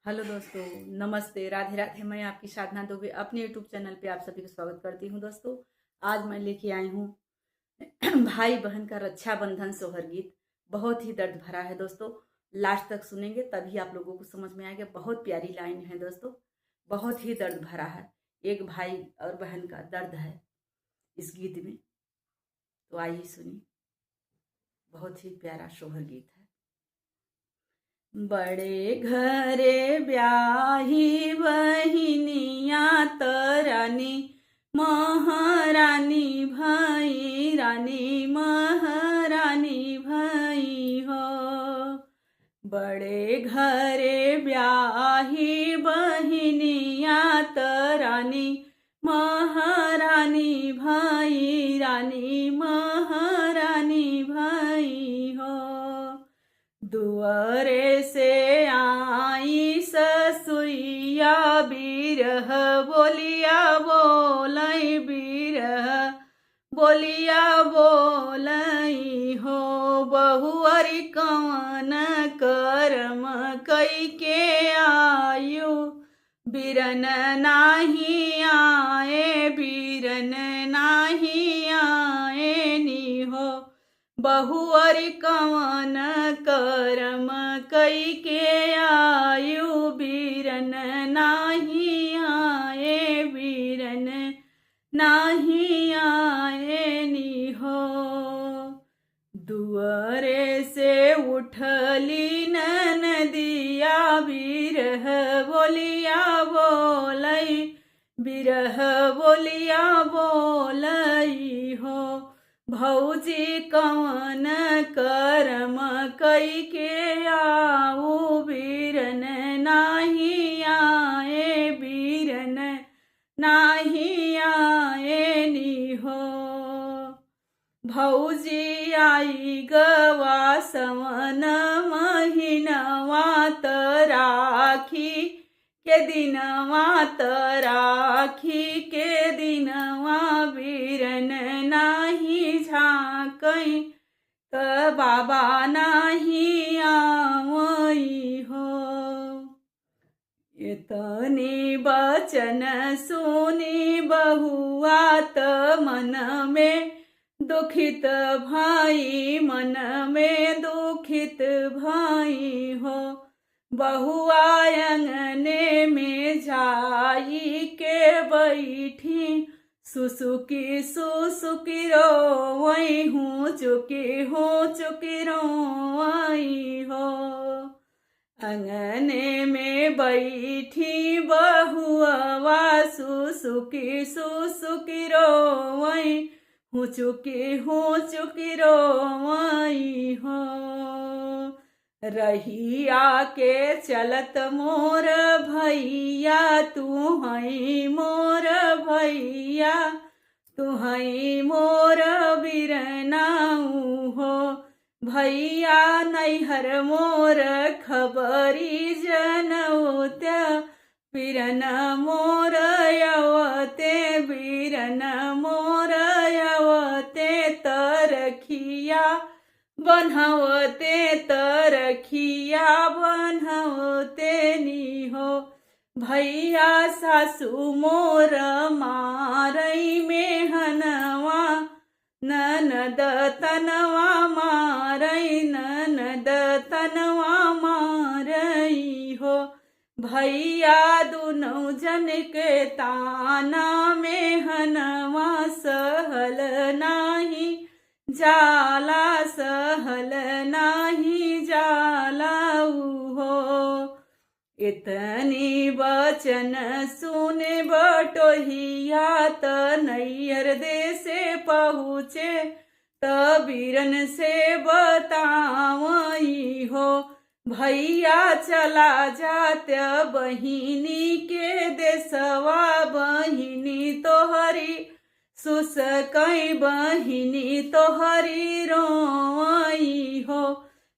Hello दोस्तों, नमस्ते, राधे राधे। मैं आपकी साधना दुबे अपने यूट्यूब चैनल पे आप सभी का स्वागत करती हूँ। दोस्तों, आज मैं लेके आई हूँ भाई बहन का रक्षाबंधन सोहर गीत। बहुत ही दर्द भरा है दोस्तों। लास्ट तक सुनेंगे तभी आप लोगों को समझ में आएगा। बहुत प्यारी लाइन है दोस्तों, बहुत ही दर्द भरा है। एक भाई और बहन का दर्द है इस गीत में। तो आइए सुनिए, बहुत ही प्यारा सोहर गीत है। बड़े घरे ब्याही बहिनिया तरानी महारानी भाई रानी महारानी भाई हो। बड़े घरे ब्याही बहिनिया तरानी महारानी भाई रानी महारानी भाई हो। दुआरे से आई ससुइया बिरह बोलिया बोलई बिरह बोलिया बोलई हो। बहुअरी कवन कर्म कई के आयु बिरन नाही आए बिरन नाही आए नी हो। बहुअरी कवन कर्म कई के आयु बिरन नाही आए बिरन नाही आए नी हो। दुआरे से उठली ननदिया बिरह बोलिया बोलई बिरह बोलिया बोलई हो। भौजी कवन कर्म कई के आऊ बिरन नाही आए बिरन नाही आए नी हो। भौजी आई गवा सवन महीनवा राखी के दिनवा राखी के दिनवा बिरन नाही झाकई त बाबा नाही आवई हो। इतनी बचन सुनी बहुआ त मन में दुखित भाई मन में दुखित भाई हो। बहुआ अंगने में जाई के बैठी सुसुकी सुसुकी रोवई हूँ चुकी रोवई हो। अंगने में बैठी बहुआ सुसुकी सुसुकी रोवई हूँ चुकी रोवई हो। रहिया के चलत मोर भैया तू हई मोर भैया तू हई मोर बिरनाऊ हो। भैया नैहर मोर खबरी जनौत्या बिरन मोर यवते बिरन मोर यवते तरखिया बनहवते तरखिया बनहवते नी हो। भैया सासू मोर मारई मेहनवा ननद तनवा मारई ननद तनवा मारई हो। भैया दुनौ जन के ताना मेहनवा सहल नाही जाला सहल नाही जाला हो। इतनी बचन सुने बटोहिया त नैयर देसे पहुँचे त बिरन से बतावई हो। भैया चला जात्य बहिनी के देसवा बहिनी तोहरी सुस कई बहिनी तोहरी रोई हो।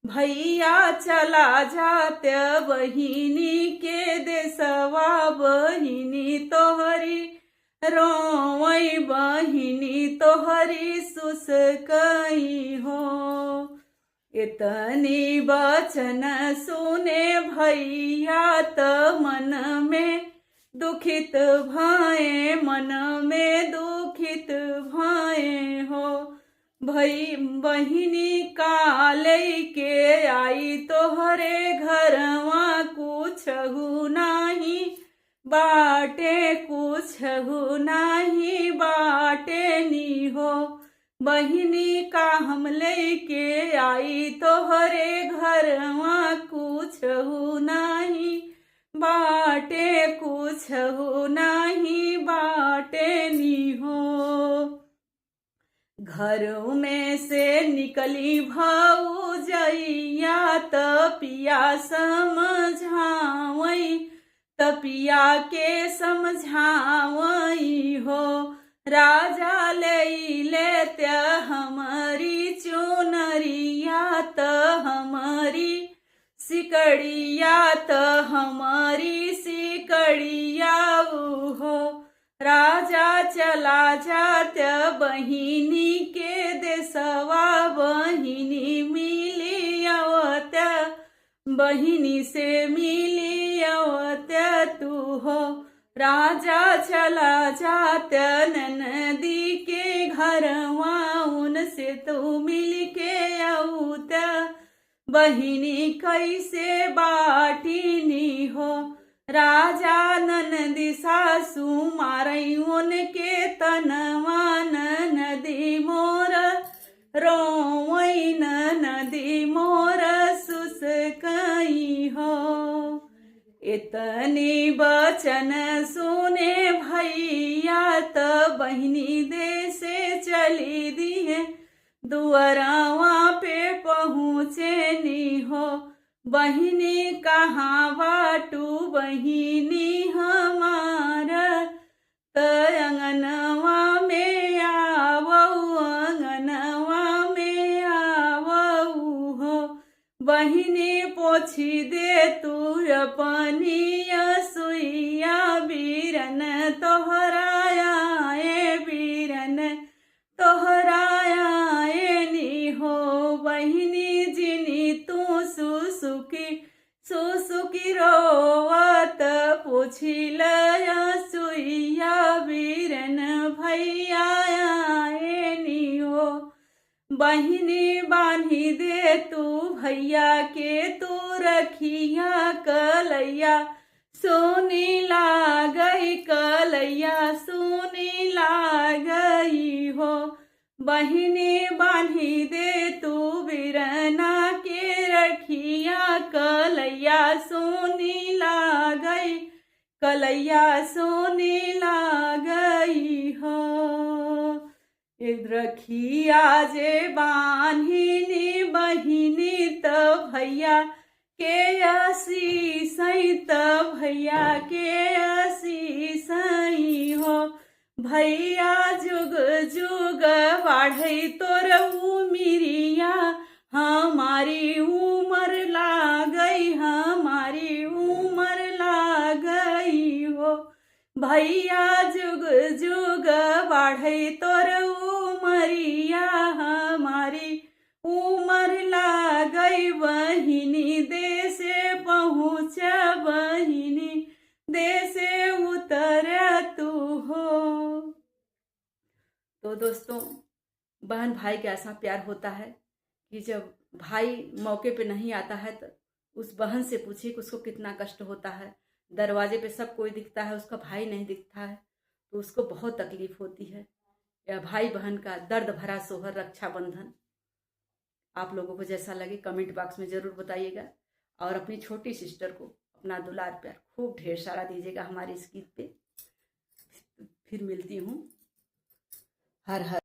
भैया चला जात्य बहिनी के देसवा बहिनी तोहरी रोई बहिनी तोहरी सुस कई हो। इतनी वचन सुने भैया त मन में दुखित भाए, मन में दुखित भाए हो। भई बहिनी काले के आई तोहरे घरवा, कुछहु नाही बाटे, कुछहु नाही बाटे नी हो। बहिनी का हम लेके आई तोहरे घरवा, कुछहु नाही बाटे, कुछहु नाही बाटे नी हो। घरों में से निकली भौजैया तपिया समझावई, तपिया के समझावई हो। राजा लेते हमारी चुनरिया त हमारी सिकड़िया त हमारी सिकड़िया हो। राजा चला जात बहिनी के देसवा, बहिनी मिली आवत, बहिनी से मिली आवत तू हो। राजा चला जात ननदी के घरवा, उनसे तू मिल के आऊत, बहिनी कैसे बाटीनी हो। राजा ननदी सासू मारई उनके तनवा, ननदी मोर रोवई, ननदी मोर सुसकई हो। इतनी वचन सुने भैया त बहिनी दे से चली दिए, दुअरवा पे पहुँचे नी हो। बहिनी कहाँ बाटू बहिनी हमारा, त अंगनवा में आवऊ, अंगनवा में आवऊ हो। बहिनी पोछी दे तू अपनी सुइया, बीरन तोहराए, बीरन तोहराए नी हो। बहिनी जिनी तू सुसुकी सुसुकी रोवत, पूछिल सुइया बीरन भैया आए नी हो। बहिनी बांधी दे तू भैया के तू रखिया, कलैया सोनी लागई, कलैया सोनी लागई हो। बहिनी बांधी दे तू बीरना के रखिया, कलैया सोनी लागई, कलैया सोनी लागई हो। रखिया जे बान्हिनी बहिनी त भैया के आशीषई, त भैया के आशीषई हो। भैया जुग जुग बाढ़ई तोर उमिरिया, हमारी उमर लागई, हमारी उमर लागई हो। भैया जुग जुग बाढ़ई तोर उमरिया, हमारी उमर लागई। बहिनी दे से पहुँच, बहिनी दे से उतर तू हो। तो दोस्तों, बहन भाई के ऐसा प्यार होता है कि जब भाई मौके पे नहीं आता है तो उस बहन से पूछिए कि उसको कितना कष्ट होता है। दरवाजे पे सब कोई दिखता है, उसका भाई नहीं दिखता है तो उसको बहुत तकलीफ होती है। यह भाई बहन का दर्द भरा सोहर रक्षाबंधन आप लोगों को जैसा लगे कमेंट बॉक्स में ज़रूर बताइएगा, और अपनी छोटी सिस्टर को अपना दुलार प्यार खूब ढेर सारा दीजिएगा हमारे इस गीत पे। फिर मिलती हूँ। हर हर